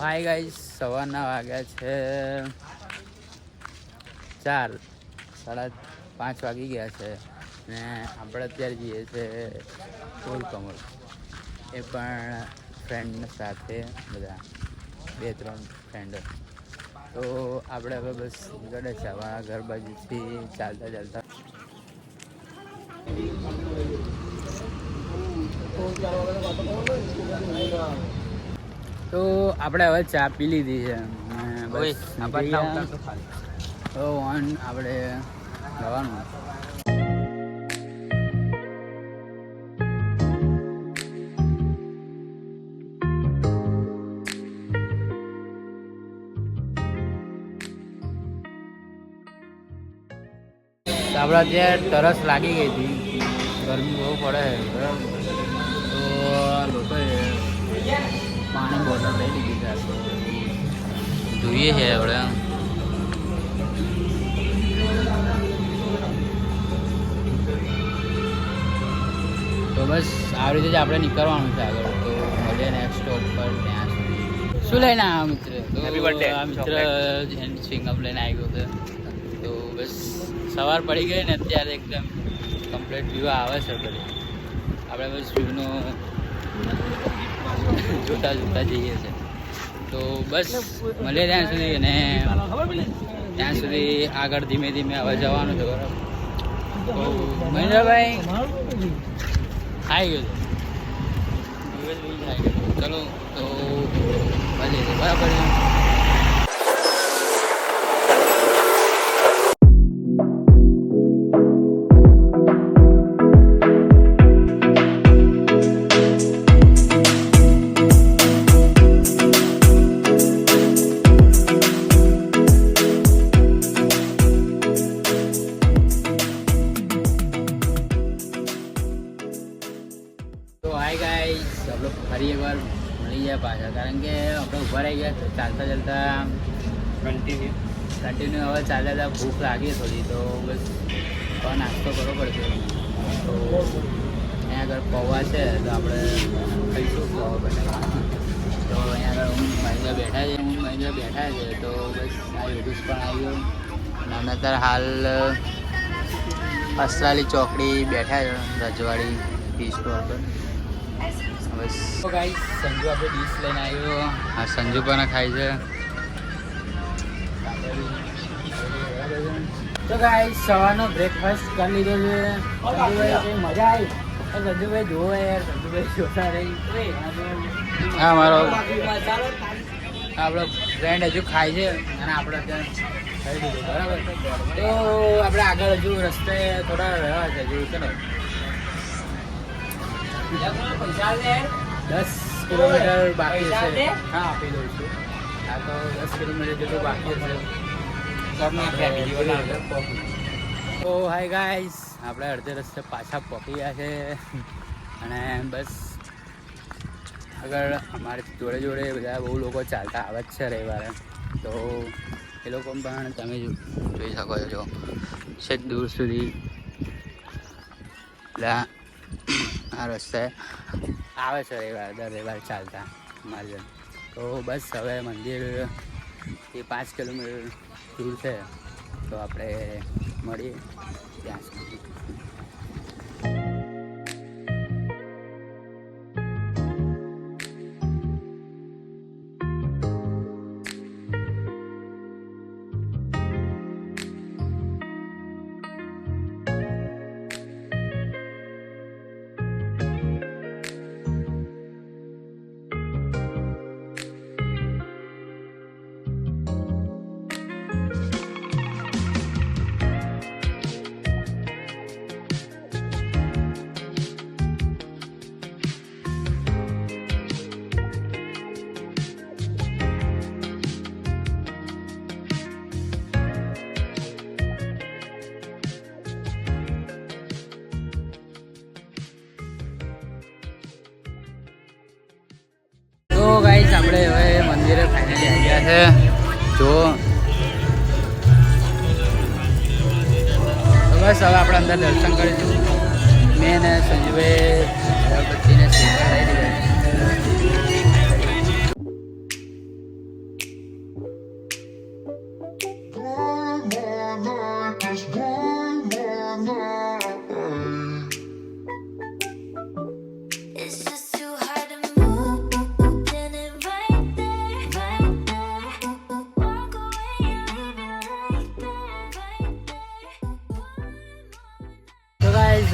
Hi guys, સવારના વાગ્યા છે 4, 5:30 વાગી ગયા છે ને આપણે અત્યારે જઈએ છીએ ફૂલ કમળ, એ પણ ફ્રેન્ડ સાથે, બધા 2-3 ફ્રેન્ડો. તો આપણે હવે બસ નીકળે છે આવા ઘર બાજુથી ચાલતા ચાલતા. તો આપણે હવે ચા પી લીધી છે બસ તો ઓન આપણે જવાનું. આપણે અત્યારે તરસ લાગી ગઈ હતી, ગરમી બહુ પડે બરાબર, તો લોકોએ પાણી બોટલ લઈ લીધી છે, જોઈએ છે આપણે. તો બસ આવી રીતે જ આપણે નીકળવાનું છે આગળ. તો મળીએ નેક્સ્ટ સ્ટોપ પર. ત્યાં સુધી શું લઈને આવ્યા મિત્ર? તો આ મિત્ર સ્વિંગઅપ લઈને આવ્યો છે. તો બસ સવાર પડી ગઈ ને અત્યારે એકદમ કમ્પ્લીટ વ્યૂ આવે છે. પછી આપણે બસ વ્યૂનો જોતા જોતા જઈએ છીએ. તો બસ મળીએ ત્યાં સુધી, અને ત્યાં સુધી આગળ ધીમે ધીમે હવે જવાનું છે બરાબર. તો મહેન્દ્રભાઈ આવી ગયો, ચલો તો મળીએ બરાબર. આપણે ફરી એકવાર મળી ગયા પાછા, કારણ કે આપણે ઊભા રહી ગયા ચાલતા ચાલતા કન્ટિન્યુ હવે ચાલ્યા હતા. ભૂખ લાગી થોડી, તો બસ હવે નાસ્તો કરવો પડશે. તો અહીંયા આગળ પૌવા છે, તો આપણે ખાઈશું પૌવા બનાવવા. તો અહીંયા આગળ મહિન્દ્ર બેઠા છે, તો બસ આ યુટ્યુબ પણ આવ્યો. અને અત્યારે હાલ અસલાલી ચોકડી બેઠા છે, રજવાડી ટી સ્ટોર પર. બસ તો ગાઈસ, સંજુ આપણે ડીશ લઈને આવ્યો. આ સંજુ પણ ખાય છે. તો ગાઈસ, સવારનો બ્રેકફાસ્ટ કરી લીધો છે. સંજુભાઈ કઈ મજા આવી? સંજુભાઈ જોવો યાર, સંજુભાઈ જોતા રહી. હા, મારો આપણો ફ્રેન્ડ હજુ ખાય છે અને આપણે અત્યારે ખાઈ લીધું બરાબર. તો આપણે આગળ હજુ રસ્તે થોડા રહ્યા છે હજુ. ચલો 10 કિલોમીટર બાકી છે. હા, આપી દઉં છું. આ તો 10 કિલોમીટર જેટલું બાકી હશે. તો હાય ગાઈસ, આપણે અડધે રસ્તે પાછા પહોંચી ગયા છે. અને બસ આગળ અમારી જોડે જોડે બધા બહુ લોકો ચાલતા આવે જ છે રવિવારે. તો એ લોકો પણ તમે જોઈ શકો છો, છેક દૂર સુધી આ રસ્તે આવે છે દર રવિવારે ચાલતા મારી. તો બસ હવે મંદિરથી 5 કિલોમીટર દૂર છે, તો આપણે મળીએ ત્યાં સુધી. તો ગાઈસ, આપણે હવે મંદિરે ફાઇનલી આવી ગયા છે. જો તો બસ હવે આપણે અંદર દર્શન કરીશું. મેં ને સંજુભાઈ અગરબત્તીને સ્ટીકર લઈ લીધા.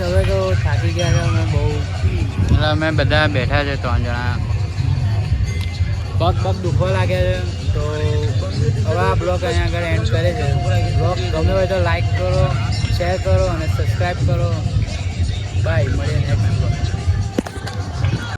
હવે તો થાકી ગયા છે અમે બહુ, એટલે અમે બધા બેઠા છે 3 જણા, પગ દુખવા લાગ્યા છે. તો હવે આ બ્લોગ અહીંયા આગળ એન્ડ કરે છે. બ્લોગ ગમે હોય તો લાઈક કરો, શેર કરો અને સબસ્ક્રાઈબ કરો. બાય, મળીએ નેક્સ્ટ બ્લોગ.